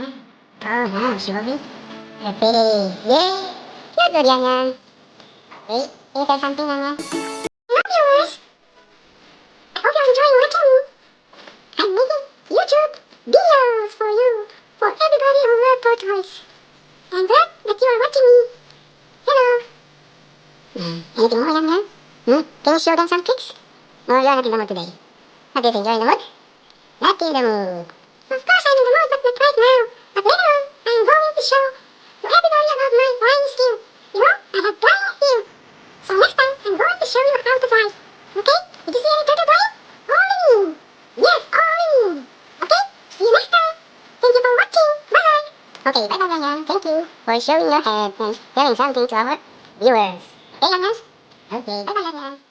Oh, wow, Sylvie. You're pretty. Yay! You're good, Yan Yan. Wait, is there something, Yan Yan? Love yours. I hope you're enjoying watching me. I'm making YouTube videos for you, for everybody who loves tortoise. I'm glad that you are watching me. Hello. Anything more, Yan Yan? Can you show them some tricks? Or you're not in the mood today? What do you think? You're in the mood? Not in the mood. Of course I'm in the mood, but not right now. But later on, I'm going to show to everybody about my flying skill. You know, I have flying skill. So next time, I'm going to show you how to fly. Okay? Did you see any turtle flying? All in. Yes, all in. Okay? See you next time. Thank you for watching. Bye. Okay, bye-bye, Yan Yan. Thank you for showing your head and telling something to our viewers. Okay, Yan Yan? Okay, bye-bye, Yan Yan.